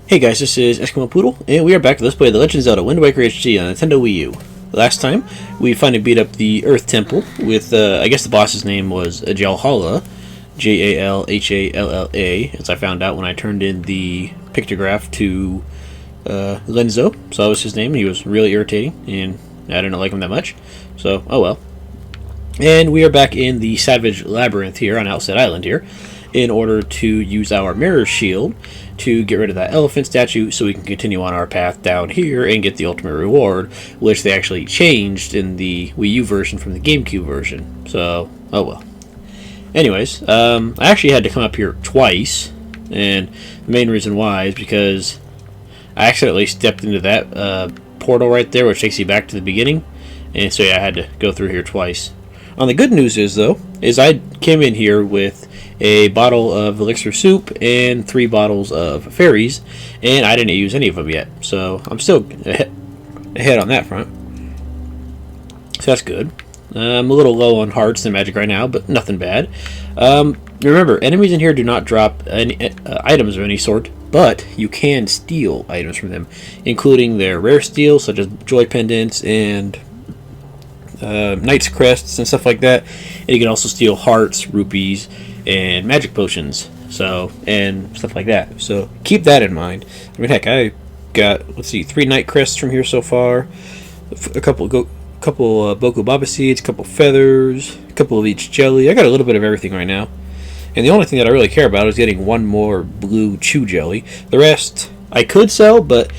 Hey guys, this is Eskimo Poodle, and we are back to Let's Play The Legend of Zelda Wind Waker HD on Nintendo Wii U. Last time, we finally beat up the Earth Temple with, I guess the boss's name was Jalhalla, Jalhalla, as I found out when I turned in the pictograph to Lenzo. So that was his name. He was really irritating, and I didn't like him that much, so oh well. And we are back in the Savage Labyrinth here on Outset Island here, in order to use our mirror shield to get rid of that elephant statue so we can continue on our path down here and get the ultimate reward, which they actually changed in the Wii U version from the GameCube version. So, oh well. Anyways, I actually had to come up here twice, and the main reason why is because I accidentally stepped into that portal right there, which takes you back to the beginning, and so yeah, I had to go through here twice. On the good news is, though, I came in here with a bottle of elixir soup and 3 bottles of fairies, and I didn't use any of them yet, so I'm still ahead on that front. So that's good. I'm a little low on hearts and magic right now, but nothing bad. Remember, enemies in here do not drop any items of any sort, but you can steal items from them, including their rare steals, such as joy pendants and knight's crests and stuff like that. And you can also steal hearts, rupees, and magic potions, so, and stuff like that. So keep that in mind. I mean, heck, I got, let's see, 3 knight crests from here so far, a couple Boku Baba seeds, a couple feathers, a couple of each jelly. I got a little bit of everything right now, and the only thing that I really care about is getting 1 more blue chew jelly. The rest I could sell, but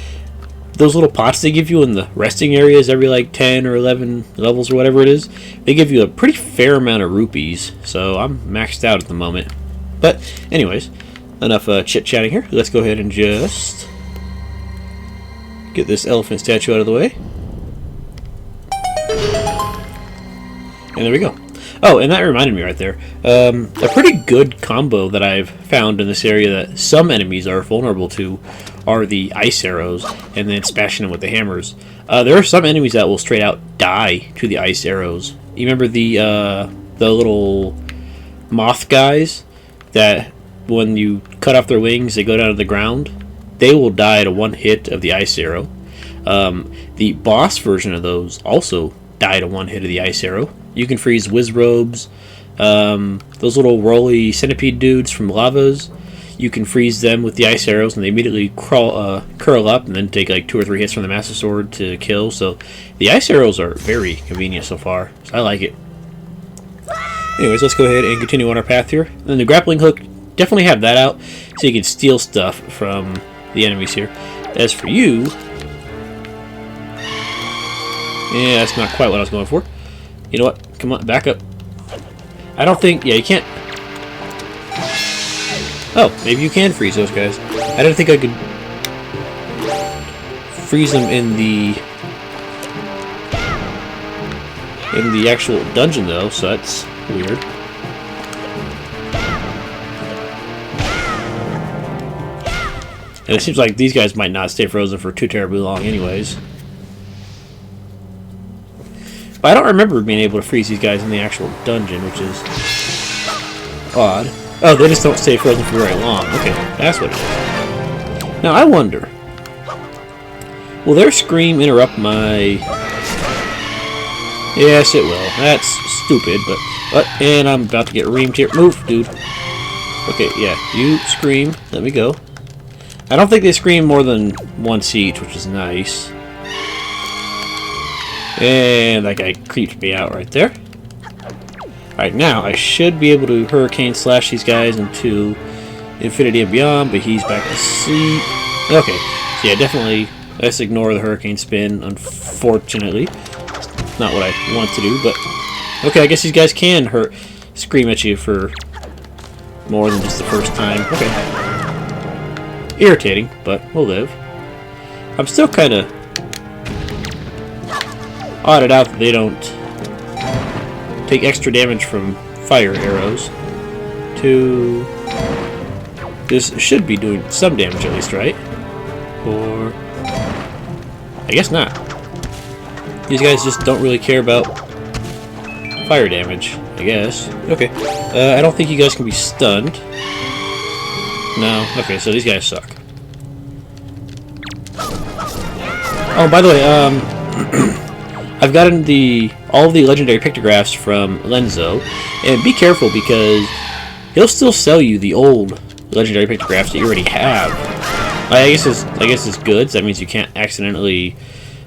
those little pots they give you in the resting areas every like 10 or 11 levels or whatever it is, they give you a pretty fair amount of rupees, so I'm maxed out at the moment. But anyways, enough chit-chatting here. Let's go ahead and just get this elephant statue out of the way. And there we go. Oh, and that reminded me right there. A pretty good combo that I've found in this area that some enemies are vulnerable to are the ice arrows, and then smashing them with the hammers. There are some enemies that will straight out die to the ice arrows. You remember the little moth guys that when you cut off their wings, they go down to the ground? They will die to 1 hit of the ice arrow. The boss version of those also die to 1 hit of the ice arrow. You can freeze Wizrobes, those little rolly centipede dudes from Lavas. You can freeze them with the ice arrows, and they immediately curl up and then take like 2 or 3 hits from the Master Sword to kill. So the ice arrows are very convenient so far. So I like it. Anyways, let's go ahead and continue on our path here. And then the grappling hook, definitely have that out so you can steal stuff from the enemies here. As for you, yeah, that's not quite what I was going for. You know what? Come on, back up. I don't think... Yeah, you can't... Oh, maybe you can freeze those guys. I didn't think I could freeze them in the actual dungeon, though, so that's weird. And it seems like these guys might not stay frozen for too terribly long anyways. But I don't remember being able to freeze these guys in the actual dungeon, which is odd. Oh, they just don't stay frozen for very long. Okay, that's what it is. Now, I wonder, will their scream interrupt my... Yes, it will. That's stupid, but... and I'm about to get reamed here. Move, dude. Okay, yeah, you scream. Let me go. I don't think they scream more than once each, which is nice. And that guy creeped me out right there. Alright, now I should be able to Hurricane Slash these guys into infinity and beyond, but he's back to sleep. Okay, so yeah, definitely, let's ignore the Hurricane Spin, unfortunately. It's not what I want to do, but... Okay, I guess these guys can scream at you for more than just the first time. Okay. Irritating, but we'll live. I'm still kind of odded out that they don't take extra damage from fire arrows. This should be doing some damage at least, right? Or... I guess not. These guys just don't really care about fire damage, I guess. Okay. I don't think you guys can be stunned. No. Okay, so these guys suck. Oh, by the way, I've gotten all of the legendary pictographs from Lenzo, and be careful because he'll still sell you the old legendary pictographs that you already have. I guess it's good. So that means you can't accidentally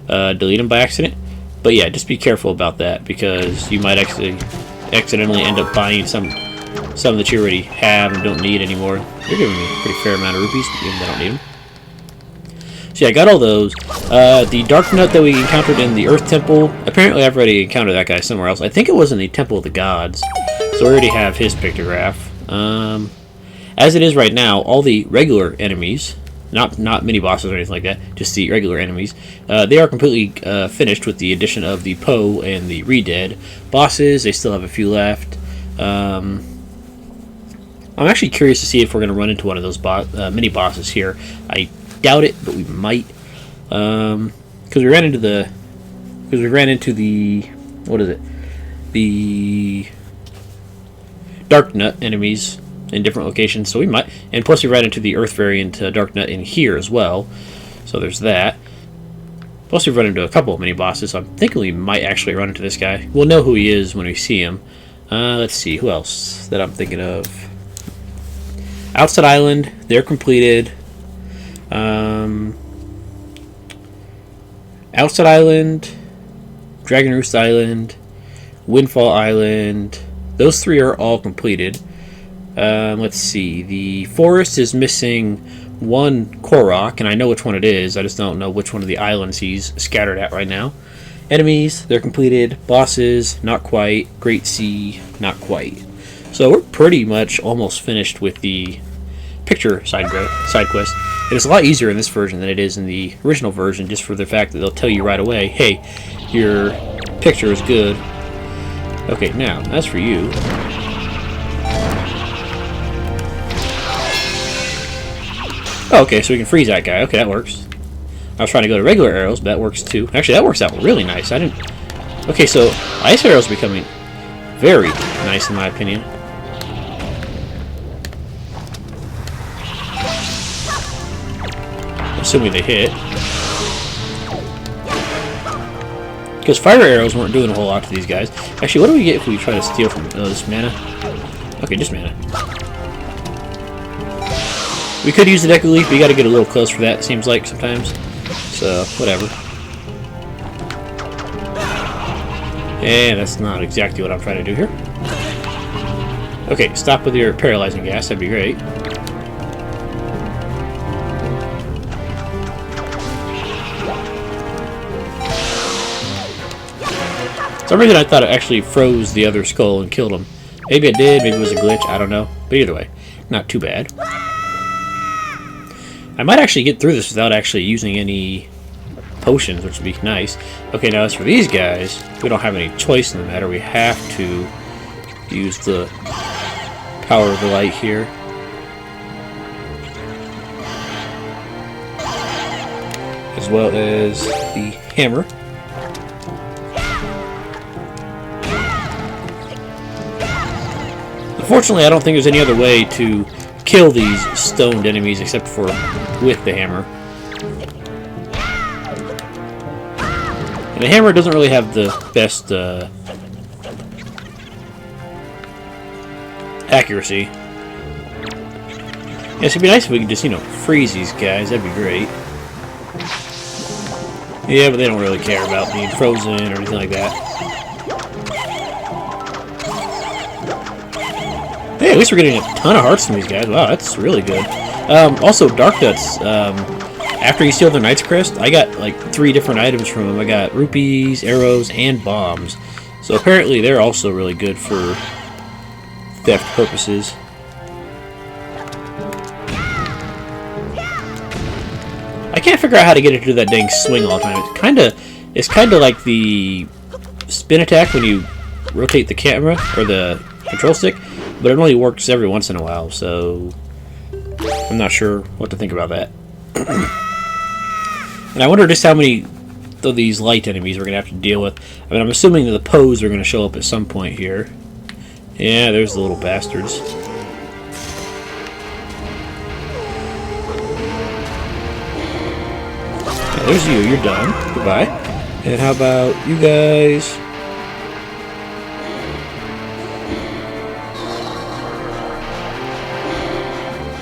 delete them by accident. But yeah, just be careful about that because you might actually accidentally end up buying some that you already have and don't need anymore. They're giving me a pretty fair amount of rupees, even though I don't need them. So yeah, I got all those. The Dark Nut that we encountered in the Earth Temple, apparently I've already encountered that guy somewhere else. I think it was in the Temple of the Gods, so I already have his pictograph. As it is right now, all the regular enemies, not mini-bosses or anything like that, just the regular enemies, they are completely finished with the addition of the Poe and the Re-Dead bosses. They still have a few left. I'm actually curious to see if we're going to run into one of those mini-bosses here. I doubt it, but we might, because we ran into the what is it, the Dark Nut enemies in different locations, so we might, and plus we ran into the Earth variant Dark Nut in here as well, so there's that. Plus we've run into a couple of mini bosses, so I'm thinking we might actually run into this guy. We'll know who he is when we see him. Let's see, who else that I'm thinking of. Outside Island, they're completed. Outside Island, Dragon Roost Island, Windfall Island, those three are all completed. Let's see, the forest is missing one Korok, and I know which one it is, I just don't know which one of the islands he's scattered at right now. Enemies, they're completed. Bosses, not quite. Great Sea, not quite. So we're pretty much almost finished with the picture side quest. It is a lot easier in this version than it is in the original version, just for the fact that they'll tell you right away, hey, your picture is good. Okay, now, as for you... Oh, okay, so we can freeze that guy. Okay, that works. I was trying to go to regular arrows, but that works too. Actually, that works out really nice. I didn't... Okay, so ice arrows are becoming very nice in my opinion. Assuming they hit. Because fire arrows weren't doing a whole lot to these guys. Actually, what do we get if we try to steal from this mana? Okay, just mana. We could use the Deku Leaf, but you gotta get a little close for that, it seems like, sometimes. So, whatever. And that's not exactly what I'm trying to do here. Okay, stop with your paralyzing gas, that'd be great. For some reason I thought it actually froze the other skull and killed him. Maybe it did, maybe it was a glitch, I don't know. But either way, not too bad. I might actually get through this without actually using any potions, which would be nice. Okay, now as for these guys, we don't have any choice in the matter. We have to use the power of the light here. As well as the hammer. Unfortunately, I don't think there's any other way to kill these stoned enemies except for with the hammer. And the hammer doesn't really have the best accuracy. Yeah, it'd be nice if we could just, you know, freeze these guys. That'd be great. Yeah, but they don't really care about being frozen or anything like that. Hey, at least we're getting a ton of hearts from these guys. Wow, that's really good. Also, Dark Nuts, after you steal their Knight's Crest, I got like 3 different items from them. I got rupees, arrows, and bombs. So apparently they're also really good for theft purposes. I can't figure out how to get it to do that dang swing all the time. It's kinda like the spin attack when you rotate the camera or the control stick, but it only works every once in a while, so I'm not sure what to think about that. And I wonder just how many of these light enemies we're going to have to deal with. I mean, I'm assuming that the Poes are going to show up at some point here. Yeah, there's the little bastards. there's you. You're done. Goodbye. And how about you guys?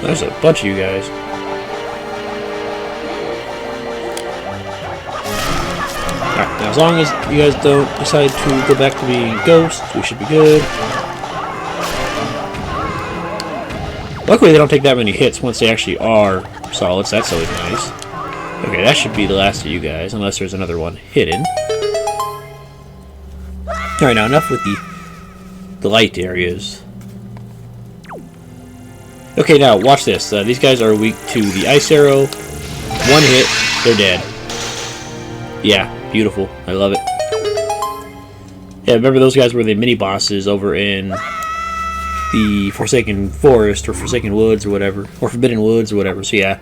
There's a bunch of you guys. Alright, now as long as you guys don't decide to go back to being ghosts, we should be good. Luckily they don't take that many hits once they actually are solids. That's always nice. Okay, that should be the last of you guys, unless there's another one hidden. Alright, now enough with the light areas. Okay, now watch this. These guys are weak to the ice arrow. One hit, they're dead. Yeah, beautiful. I love it. Yeah, remember those guys were the mini-bosses over in the Forsaken Forest, or Forsaken Woods, or whatever. Or Forbidden Woods, or whatever. So yeah,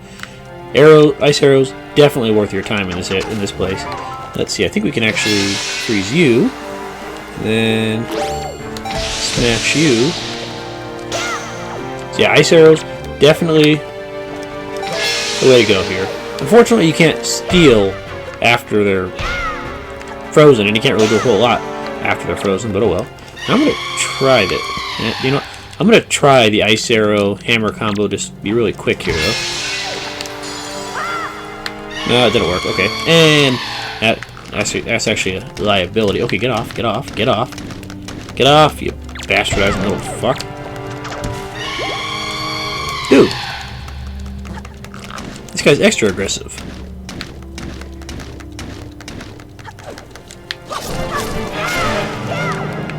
ice arrows, definitely worth your time in this place. Let's see, I think we can actually freeze you. Then smash you. So yeah, ice arrows, definitely the way to go here. Unfortunately, you can't steal after they're frozen, and you can't really do a whole lot after they're frozen, but oh well. Now I'm going to try that. You know, I'm going to try the ice arrow hammer combo, just be really quick here, though. No, it didn't work. Okay, and that's actually a liability. Okay, get off, get off, get off. Get off, you bastardizing little fuck. Dude! This guy's extra aggressive.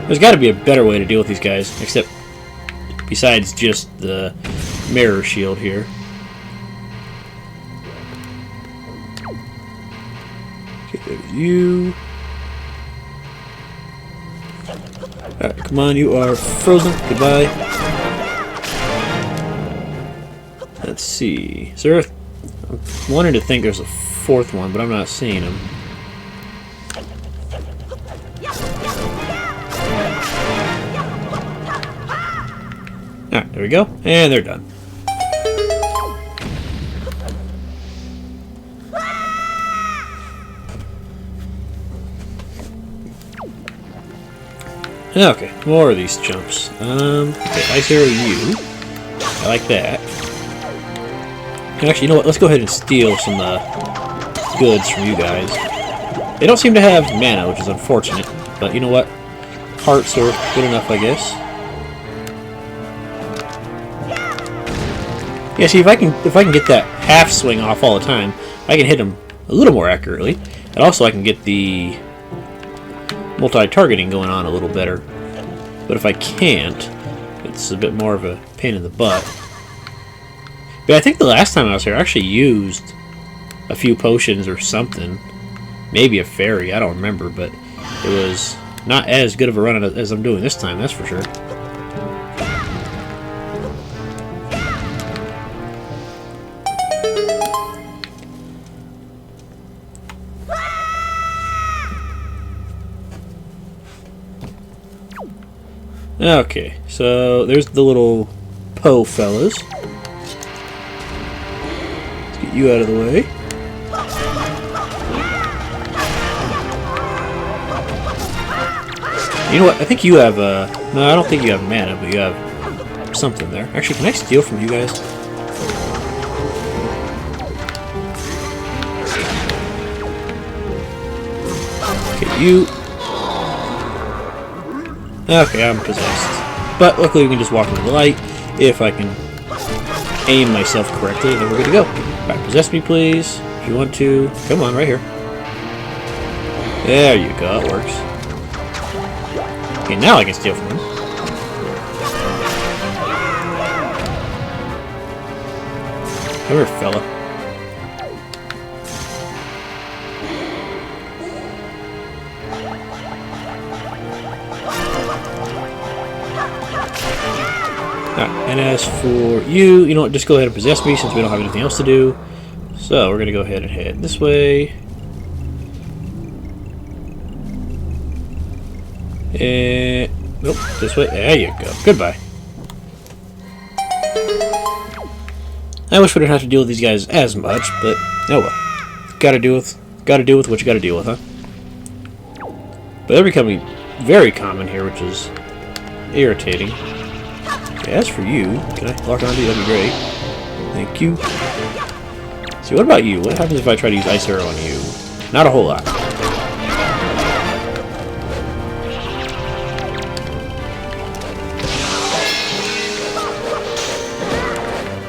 There's got to be a better way to deal with these guys, except besides just the mirror shield here. Okay, there's you. Alright, come on, you are frozen. Goodbye. Let's see. Is there I'm wanting to think there's a fourth one, but I'm not seeing him. Alright, there we go. And they're done. Okay, more of these jumps. Okay, ice arrow you. I like that. Actually, you know what? Let's go ahead and steal some goods from you guys. They don't seem to have mana, which is unfortunate. But you know what? Hearts are good enough, I guess. Yeah, see, if I can get that half swing off all the time, I can hit him a little more accurately. And also, I can get the multi-targeting going on a little better. But if I can't, it's a bit more of a pain in the butt. But I think the last time I was here, I actually used a few potions or something. Maybe a fairy, I don't remember, but it was not as good of a run as I'm doing this time, that's for sure. Okay, so there's the little Poe fellas. Let's get you out of the way. You know what? I think you have no, I don't think you have mana, but you have something there. Actually, can I steal from you guys? Okay, you. Okay, I'm possessed. But luckily we can just walk into the light if I can aim myself correctly, and then we're good to go. Alright, possess me please, if you want to. Come on, right here. There you go, it works. Okay, now I can steal from him. Come here, fella. And as for you, you know what, just go ahead and possess me since we don't have anything else to do. So we're going to go ahead and head this way. And nope, this way. There you go. Goodbye. I wish we didn't have to deal with these guys as much, but oh well. gotta deal with what you gotta deal with, huh? But they're becoming very common here, which is irritating. Okay, as for you, can I lock onto you? That'd be great. Thank you. See, what about you? What happens if I try to use Ice Arrow on you? Not a whole lot.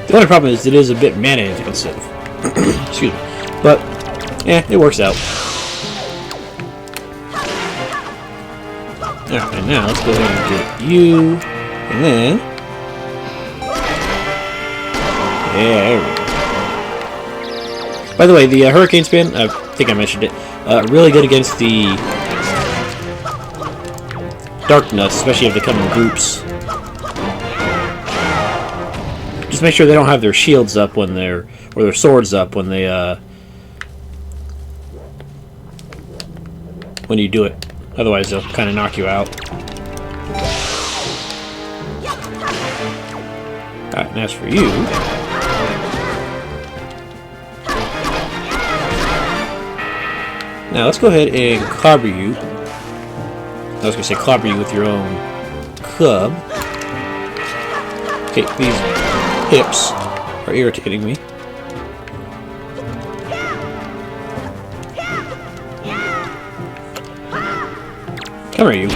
The only problem is it is a bit mana intensive. Excuse me. But, yeah, it works out. Alright, and now let's go ahead and get you. And then... yeah, there we go. By the way, the Hurricane Spin, I think I mentioned it, really good against the Dark Nuts, especially if they come in groups. Just make sure they don't have their shields up when they're, or their swords up when they, when you do it. Otherwise, they'll kind of knock you out. Alright, and as for you... now, let's go ahead and clobber you. I was going to say clobber you with your own club. Okay, these hips are irritating me. Come here, you.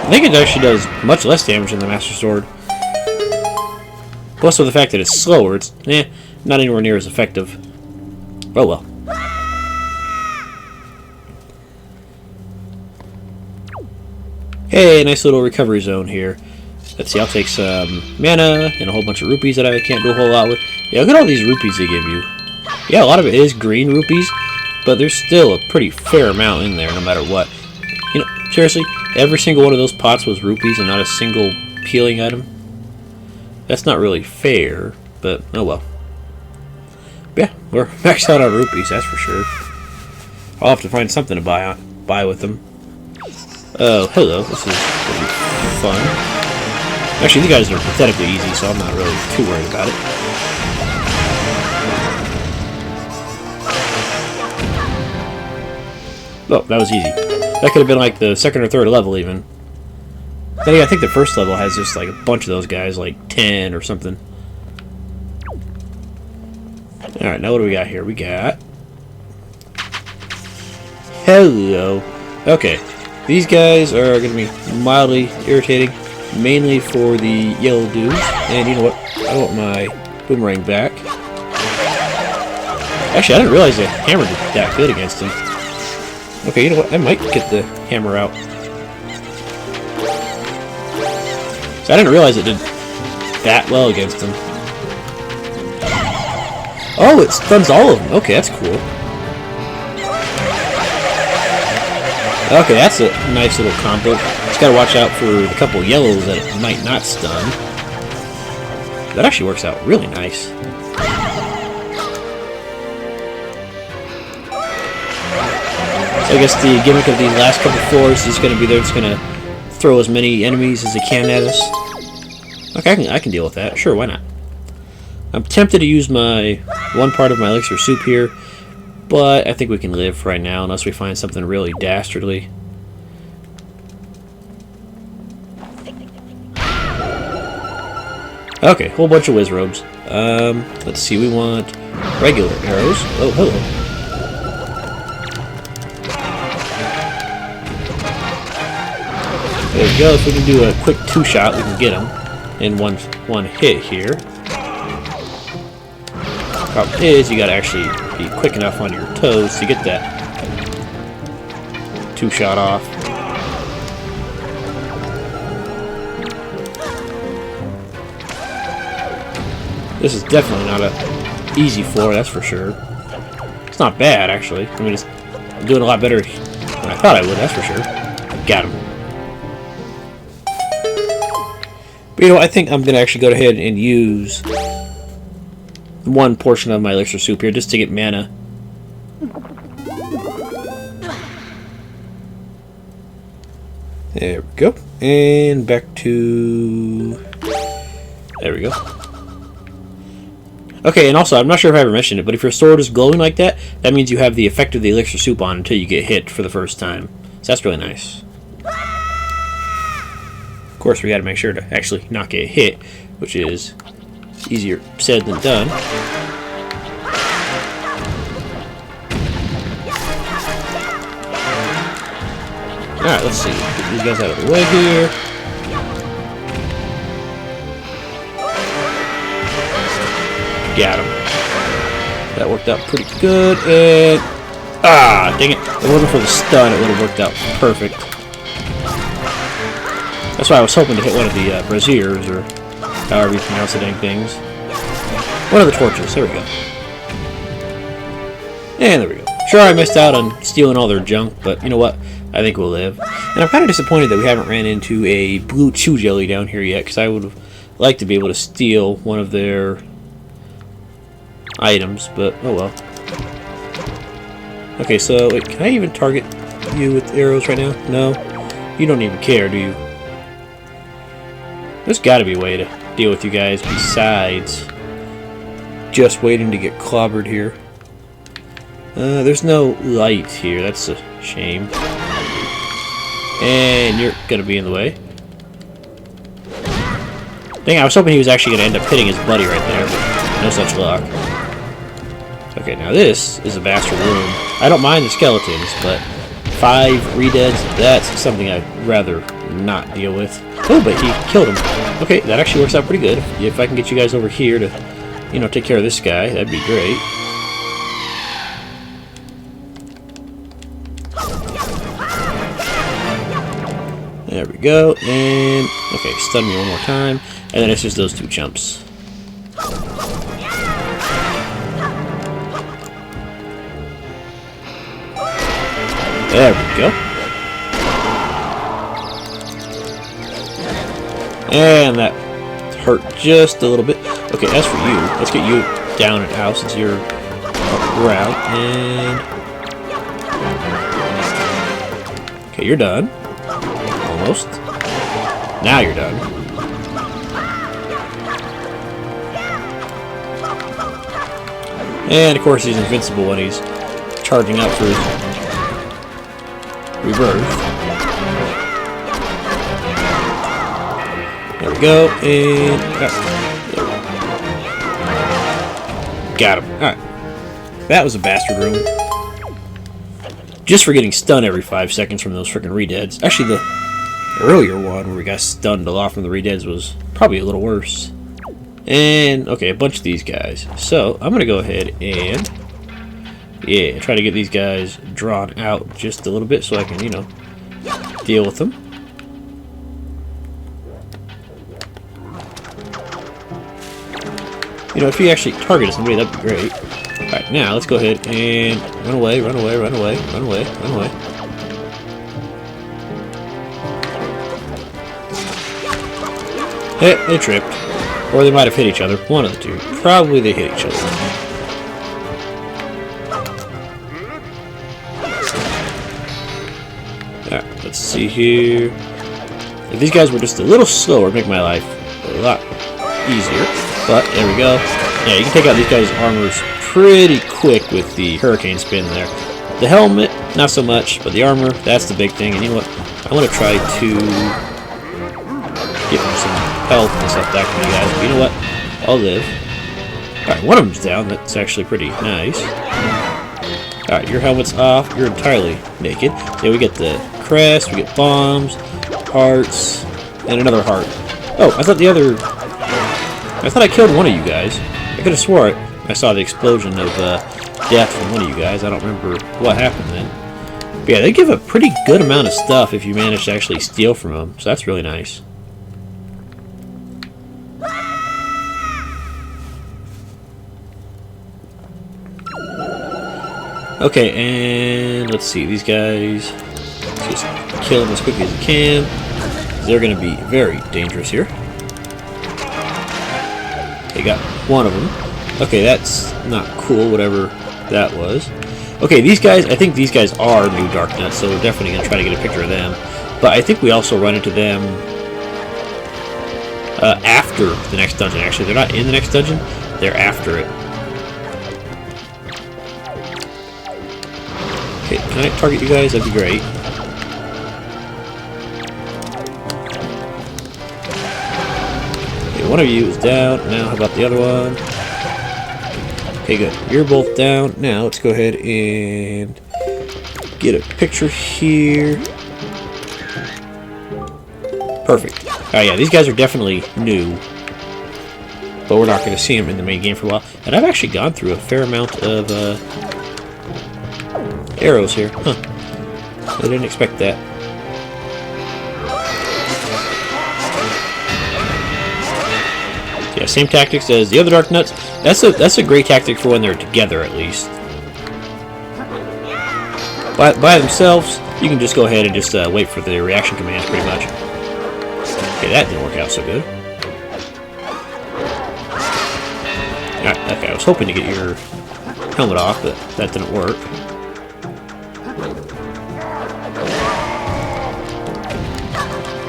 I think it actually does much less damage than the Master Sword. Plus, with the fact that it's slower, it's not anywhere near as effective. Oh well. Hey, nice little recovery zone here. Let's see, I'll take some mana and a whole bunch of rupees that I can't do a whole lot with. Yeah, look at all these rupees they give you. Yeah, a lot of it is green rupees, but there's still a pretty fair amount in there no matter what. You know, seriously, every single one of those pots was rupees and not a single healing item. That's not really fair, but oh well. Yeah, we're maxed out on rupees, that's for sure. I'll have to find something to buy with them. Oh, hello. This is gonna be fun. Actually, these guys are pathetically easy, so I'm not really too worried about it. Oh, that was easy. That could have been like the second or third level, even. But yeah, I think the first level has just like a bunch of those guys, like 10 or something. Alright, now what do we got here? We got... hello. Okay. These guys are going to be mildly irritating, mainly for the yellow dudes. And you know what? I want my boomerang back. Actually, I didn't realize the hammer did that good against him. Okay, you know what? I might get the hammer out. So I didn't realize it did that well against him. Oh, it stuns all of them. Okay, that's cool. Okay, that's a nice little combo. Just gotta watch out for the couple yellows that it might not stun. That actually works out really nice. So I guess the gimmick of these last couple floors is going to be they're just going to throw as many enemies as they can at us. Okay, I can deal with that. Sure, why not? I'm tempted to use my one part of my elixir soup here, but I think we can live right now unless we find something really dastardly. Okay, whole bunch of whiz robes. Let's see, we want regular arrows. Oh, hello. There we go. If we can do a quick two-shot, we can get them in one hit here. Problem is, you gotta actually be quick enough on your toes to get that two-shot off. This is definitely not a easy floor, that's for sure. It's not bad, actually. I mean, I'm doing a lot better than I thought I would, that's for sure. Got him. But, you know, I think I'm going to actually go ahead and use one portion of my elixir soup here just to get mana. There we go. And back to... There we go. Okay, and also, I'm not sure if I ever mentioned it, but if your sword is glowing like that, that means you have the effect of the elixir soup on until you get hit for the first time. So that's really nice. Of course, we gotta make sure to actually not get hit, which is easier said than done. Alright, let's see. Get these guys out of the way here. Got him. That worked out pretty good, and... Ah, dang it. If it wasn't for the stun, it would have worked out perfect. That's why I was hoping to hit one of the braziers, or however you pronounce the dang things. One of the torches. There we go. And there we go. Sure, I missed out on stealing all their junk, but you know what? I think we'll live. And I'm kind of disappointed that we haven't ran into a blue chew jelly down here yet, because I would have liked to be able to steal one of their items, but oh well. Okay, so wait, can I even target you with arrows right now? No? You don't even care, do you? There's gotta be a way to deal with you guys besides just waiting to get clobbered here. There's no light here, that's a shame. And you're gonna be in the way. Dang, I was hoping he was actually gonna end up hitting his buddy right there, but no such luck. Okay, now this is a bastard room. I don't mind the skeletons, but 5 redeads, that's something I'd rather not deal with. Oh, but he killed him. Okay, that actually works out pretty good. If I can get you guys over here to, you know, take care of this guy, that'd be great. There we go, and... Okay, stun me one more time, and then it's just those 2 chumps. There we go. And that hurt just a little bit. Okay, as for you, let's get you down and out since you're around. And... Okay, you're done. Almost. Now you're done. And of course he's invincible when he's charging up for his rebirth. There we go, and... Got him. Alright. That was a bastard room. Just for getting stunned every 5 seconds from those freaking redeads. Actually, the earlier one where we got stunned a lot from the redeads was probably a little worse. And, okay, a bunch of these guys. So, I'm going to go ahead and... Yeah, try to get these guys drawn out just a little bit so I can, you know, deal with them. You know, if you actually targeted somebody, that'd be great. Alright, now let's go ahead and run away, run away, run away, run away, run away. They tripped. Or they might have hit each other. One of the two. Probably they hit each other. Alright, let's see here. If these guys were just a little slower, it'd make my life a lot easier. But, there we go. Yeah, you can take out these guys' armors pretty quick with the hurricane spin there. The helmet, not so much, but the armor, that's the big thing. And you know what? I want to try to get some health and stuff back from you guys. But you know what? I'll live. Alright, one of them's down. That's actually pretty nice. Alright, your helmet's off. You're entirely naked. Yeah, we get the crest, we get bombs, hearts, and another heart. Oh, I thought I killed one of you guys. I could have swore it. I saw the explosion of death from one of you guys. I don't remember what happened then. But yeah, they give a pretty good amount of stuff if you manage to actually steal from them. So that's really nice. Okay, and let's see. These guys, let's just kill them as quickly as we can. They're going to be very dangerous here. They got one of them. Okay, that's not cool, whatever that was. Okay, these guys, I think these guys are new Dark Nuts, so we're definitely going to try to get a picture of them. But I think we also run into them after the next dungeon. Actually, they're not in the next dungeon, they're after it. Okay, can I target you guys? That'd be great. Okay, one of you is down. Now, how about the other one? Okay, good. You're both down. Now, let's go ahead and get a picture here. Perfect. Oh yeah, these guys are definitely new, but we're not going to see them in the main game for a while. And I've actually gone through a fair amount of arrows here. Huh. I didn't expect that. Yeah, same tactics as the other Dark Nuts. That's a great tactic for when they're together, at least. By themselves, you can just go ahead and just wait for the reaction commands, pretty much. Okay, that didn't work out so good. Alright, okay, I was hoping to get your helmet off, but that didn't work.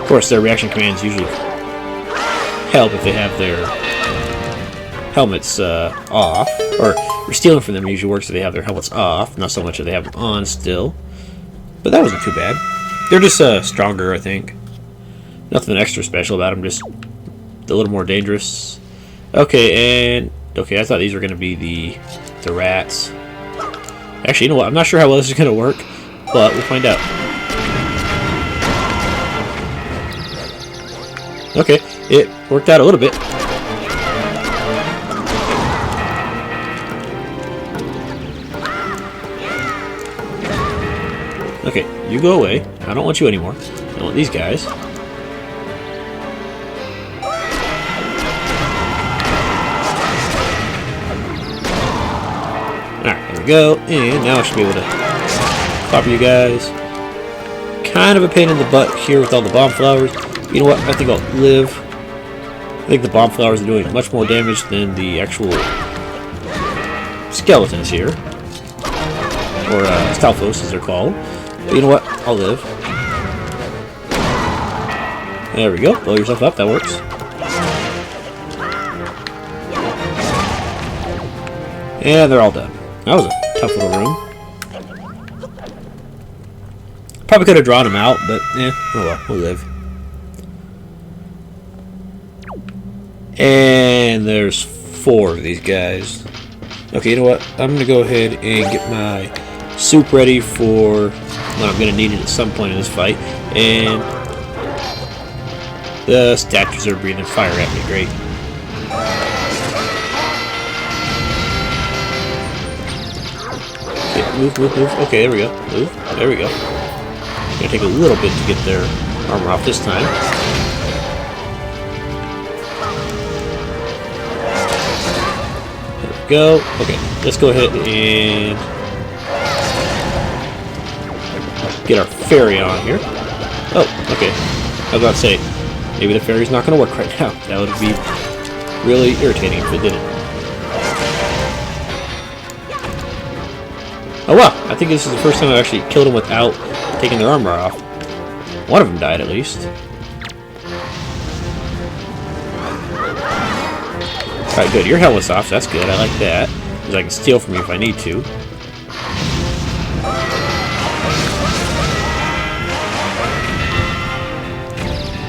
Of course, their reaction commands usually help if they have their helmets off. Or stealing from them usually works if they have their helmets off, not so much if they have them on still. But that wasn't too bad. They're just stronger, I think. Nothing extra special about them, just a little more dangerous. Okay, and okay, I thought these were going to be the rats. Actually, you know what? I'm not sure how well this is going to work, but we'll find out. Okay, it worked out a little bit. Okay, you go away. I don't want you anymore. I want these guys. Alright, there we go. And now I should be able to clobber you guys. Kind of a pain in the butt here with all the bomb flowers. You know what? I think I'll live. I think the bomb flowers are doing much more damage than the actual skeletons here. Or Stalfos, as they're called. But you know what? I'll live. There we go. Blow yourself up. That works. And they're all done. That was a tough little room. Probably could have drawn them out, but oh well, we'll live. And there's 4 of these guys. Okay, you know what? I'm going to go ahead and get my soup ready for when I'm going to need it at some point in this fight. And the statues are breathing fire at me. Great. Okay, move, move, move. Okay, there we go. Move. There we go. It's going to take a little bit to get their armor off this time. Go. Okay, let's go ahead and get our fairy on here. Oh, okay. I was about to say, maybe the fairy's not going to work right now. That would be really irritating if it didn't. Oh wow, I think this is the first time I've actually killed them without taking their armor off. One of them died at least. Alright, good. Your helmet's off, so that's good. I like that. Because I can steal from you if I need to.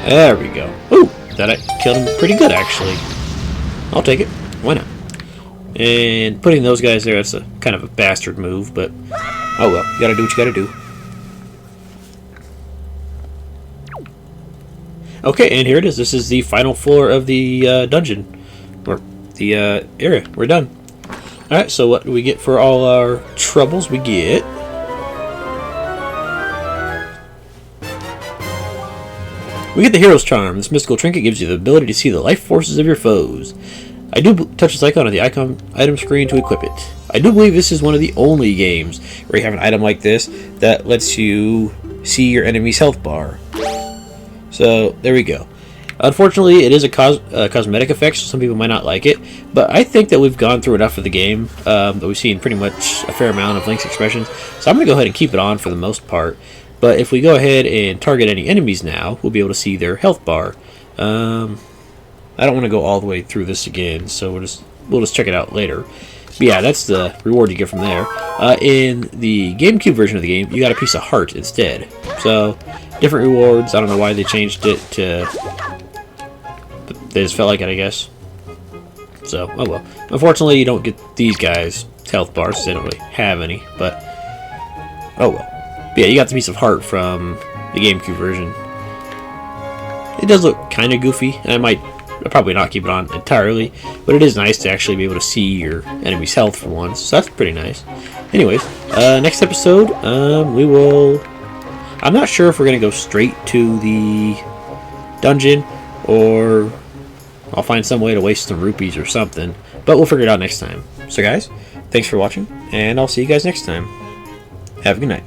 There we go. Ooh! That I killed him pretty good, actually. I'll take it. Why not? And putting those guys there, that's a kind of a bastard move, but oh well. You gotta do what you gotta do. Okay, and here it is. This is the final floor of the dungeon. Or the area. We're done. Alright, so what do we get for all our troubles? We get the Hero's Charm. This mystical trinket gives you the ability to see the life forces of your foes. I do touch this icon on the item screen to equip it. I do believe this is one of the only games where you have an item like this that lets you see your enemy's health bar. So, there we go. Unfortunately, it is a cosmetic effect, so some people might not like it, but I think that we've gone through enough of the game that we've seen pretty much a fair amount of Link's expressions, so I'm going to go ahead and keep it on for the most part. But if we go ahead and target any enemies now, we'll be able to see their health bar. I don't want to go all the way through this again, so we'll just check it out later. But yeah, that's the reward you get from there. In the GameCube version of the game, you got a piece of heart instead. So, different rewards. I don't know why they changed it to... They just felt like it, I guess. So, oh well. Unfortunately, you don't get these guys' health bars, so they don't really have any, but... Oh well. But yeah, you got the piece of heart from the GameCube version. It does look kind of goofy, and I'll probably not keep it on entirely, but it is nice to actually be able to see your enemy's health for once, so that's pretty nice. Anyways, next episode, we will... I'm not sure if we're going to go straight to the dungeon, or I'll find some way to waste some rupees or something, but we'll figure it out next time. So guys, thanks for watching, and I'll see you guys next time. Have a good night.